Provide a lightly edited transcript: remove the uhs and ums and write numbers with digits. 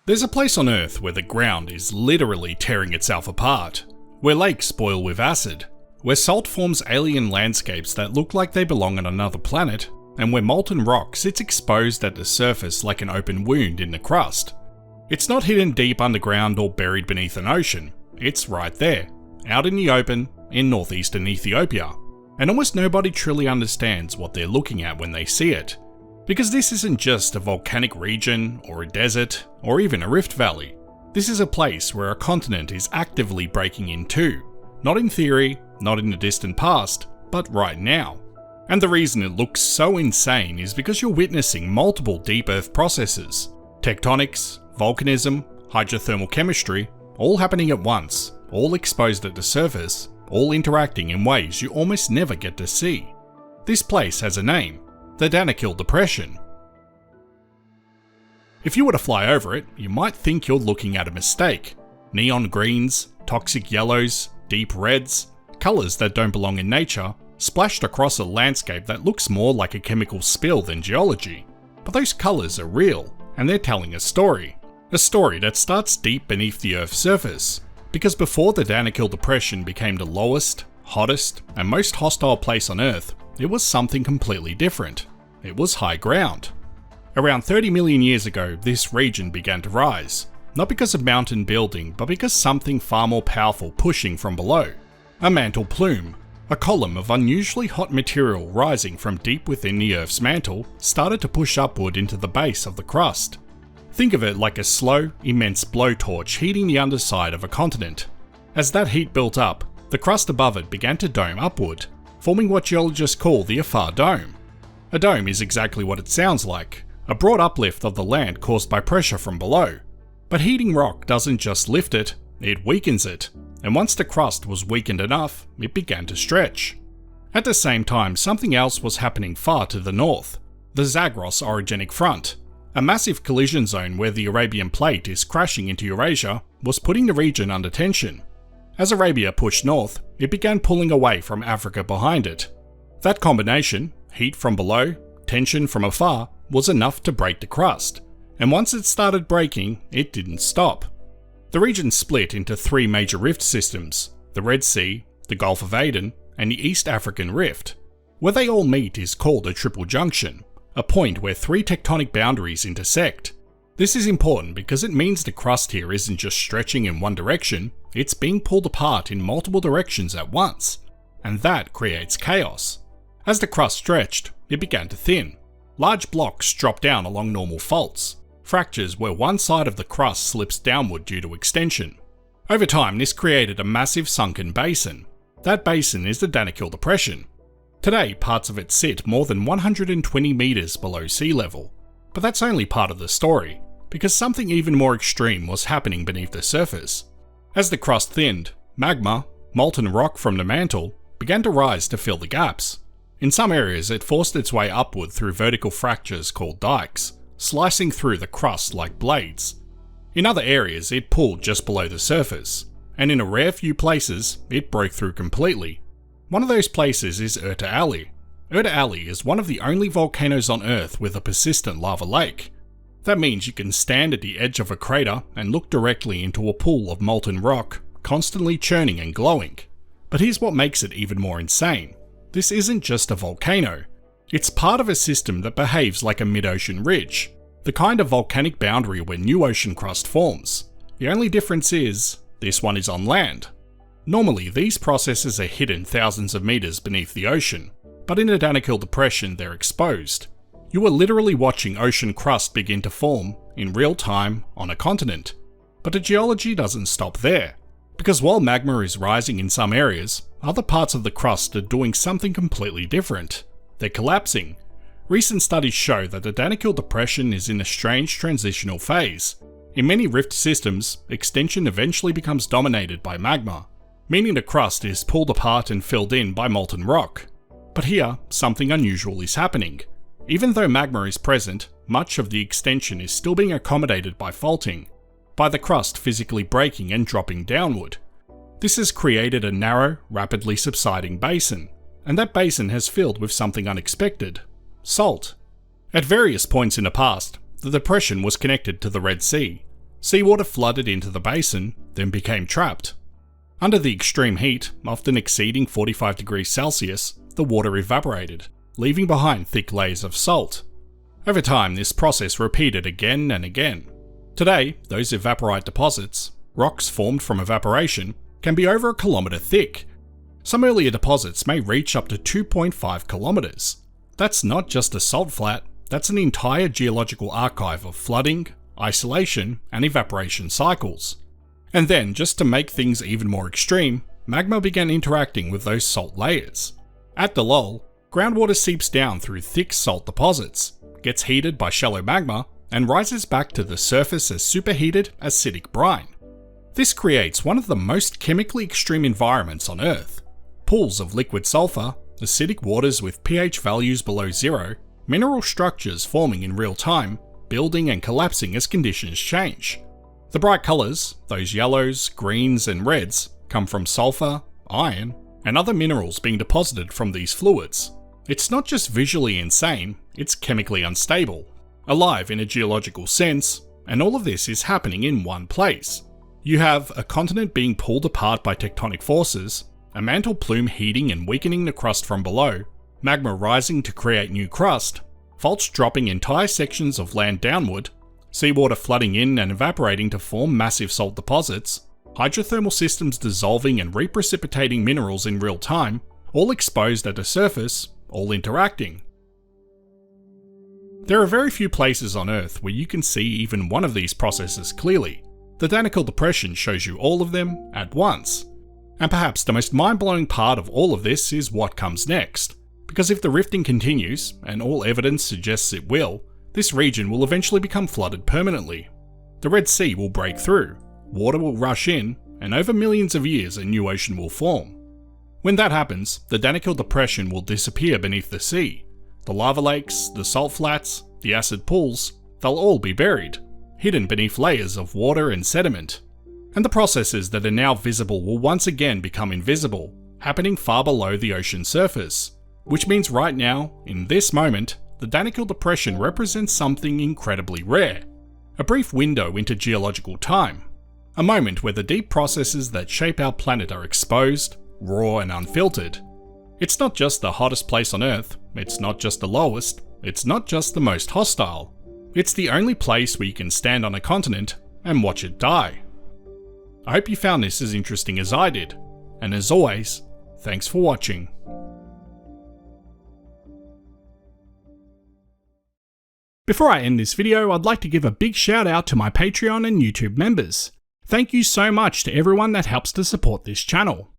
There's a place on Earth where the ground is literally tearing itself apart, where lakes boil with acid, where salt forms alien landscapes that look like they belong on another planet, and where molten rock sits exposed at the surface like an open wound in the crust. It's not hidden deep underground or buried beneath an ocean, it's right there, out in the open, in northeastern Ethiopia, and almost nobody truly understands what they're looking at when they see it. Because this isn't just a volcanic region, or a desert, or even a rift valley. This is a place where a continent is actively breaking in two. Not in theory, not in the distant past, but right now. And the reason it looks so insane is because you're witnessing multiple deep earth processes. Tectonics, volcanism, hydrothermal chemistry, all happening at once, all exposed at the surface, all interacting in ways you almost never get to see. This place has a name. The Danakil Depression. If you were to fly over it, you might think you're looking at a mistake. Neon greens, toxic yellows, deep reds, colours that don't belong in nature, splashed across a landscape that looks more like a chemical spill than geology. But those colours are real, and they're telling a story. A story that starts deep beneath the Earth's surface. Because before the Danakil Depression became the lowest, hottest, and most hostile place on Earth, it was something completely different. It was high ground. Around 30 million years ago, this region began to rise. Not because of mountain building, but because something far more powerful pushing from below. A mantle plume, a column of unusually hot material rising from deep within the Earth's mantle, started to push upward into the base of the crust. Think of it like a slow, immense blowtorch heating the underside of a continent. As that heat built up, the crust above it began to dome upward, forming what geologists call the Afar Dome. A dome is exactly what it sounds like, a broad uplift of the land caused by pressure from below. But heating rock doesn't just lift it, it weakens it, and once the crust was weakened enough, it began to stretch. At the same time, something else was happening far to the north. The Zagros orogenic front, a massive collision zone where the Arabian plate is crashing into Eurasia, was putting the region under tension. As Arabia pushed north, it began pulling away from Africa behind it. That combination, heat from below, tension from afar, was enough to break the crust, and once it started breaking, it didn't stop. The region split into three major rift systems, the Red Sea, the Gulf of Aden, and the East African Rift. Where they all meet is called a triple junction, a point where three tectonic boundaries intersect. This is important because it means the crust here isn't just stretching in one direction, it's being pulled apart in multiple directions at once, and that creates chaos. As the crust stretched, it began to thin. Large blocks dropped down along normal faults, fractures where one side of the crust slips downward due to extension. Over time, this created a massive sunken basin. That basin is the Danakil Depression. Today, parts of it sit more than 120 meters below sea level. But that's only part of the story, because something even more extreme was happening beneath the surface. As the crust thinned, magma, molten rock from the mantle, began to rise to fill the gaps. In some areas, it forced its way upward through vertical fractures called dikes, slicing through the crust like blades. In other areas, it pulled just below the surface, and in a rare few places, it broke through completely. One of those places is Erta Ali. Erta Ali is one of the only volcanoes on Earth with a persistent lava lake. That means you can stand at the edge of a crater and look directly into a pool of molten rock, constantly churning and glowing. But here's what makes it even more insane. This isn't just a volcano. It's part of a system that behaves like a mid-ocean ridge, the kind of volcanic boundary where new ocean crust forms. The only difference is, this one is on land. Normally, these processes are hidden thousands of meters beneath the ocean, but in a Danakil Depression they're exposed. You are literally watching ocean crust begin to form, in real time, on a continent. But the geology doesn't stop there. Because while magma is rising in some areas, other parts of the crust are doing something completely different. They're collapsing. Recent studies show that the Danakil Depression is in a strange transitional phase. In many rift systems, extension eventually becomes dominated by magma, meaning the crust is pulled apart and filled in by molten rock. But here, something unusual is happening. Even though magma is present, much of the extension is still being accommodated by faulting, by the crust physically breaking and dropping downward. This has created a narrow, rapidly subsiding basin, and that basin has filled with something unexpected: salt. At various points in the past, the depression was connected to the Red Sea. Seawater flooded into the basin, then became trapped. Under the extreme heat, often exceeding 45 degrees Celsius, the water evaporated, leaving behind thick layers of salt. Over time, this process repeated again and again. Today, those evaporite deposits, rocks formed from evaporation, can be over a kilometre thick. Some earlier deposits may reach up to 2.5 kilometres. That's not just a salt flat, that's an entire geological archive of flooding, isolation, and evaporation cycles. And then, just to make things even more extreme, magma began interacting with those salt layers. At the lull, groundwater seeps down through thick salt deposits, gets heated by shallow magma, and rises back to the surface as superheated acidic brine. This creates one of the most chemically extreme environments on Earth. Pools of liquid sulfur, acidic waters with pH values below 0, mineral structures forming in real time, building and collapsing as conditions change. The bright colours, those yellows, greens and reds, come from sulfur, iron, and other minerals being deposited from these fluids. It's not just visually insane, it's chemically unstable, alive in a geological sense, and all of this is happening in one place. You have a continent being pulled apart by tectonic forces, a mantle plume heating and weakening the crust from below, magma rising to create new crust, faults dropping entire sections of land downward, seawater flooding in and evaporating to form massive salt deposits, hydrothermal systems dissolving and reprecipitating minerals in real time, all exposed at the surface, all interacting. There are very few places on Earth where you can see even one of these processes clearly. The Danakil Depression shows you all of them at once. And perhaps the most mind-blowing part of all of this is what comes next. Because if the rifting continues, and all evidence suggests it will, this region will eventually become flooded permanently. The Red Sea will break through, water will rush in, and over millions of years a new ocean will form. When that happens, the Danakil Depression will disappear beneath the sea. The lava lakes, the salt flats, the acid pools, they'll all be buried, hidden beneath layers of water and sediment. And the processes that are now visible will once again become invisible, happening far below the ocean surface. Which means right now, in this moment, the Danakil Depression represents something incredibly rare. A brief window into geological time. A moment where the deep processes that shape our planet are exposed, raw and unfiltered. It's not just the hottest place on Earth, it's not just the lowest, it's not just the most hostile. It's the only place where you can stand on a continent and watch it die. I hope you found this as interesting as I did, and as always, thanks for watching. Before I end this video, I'd like to give a big shout out to my Patreon and YouTube members. Thank you so much to everyone that helps to support this channel.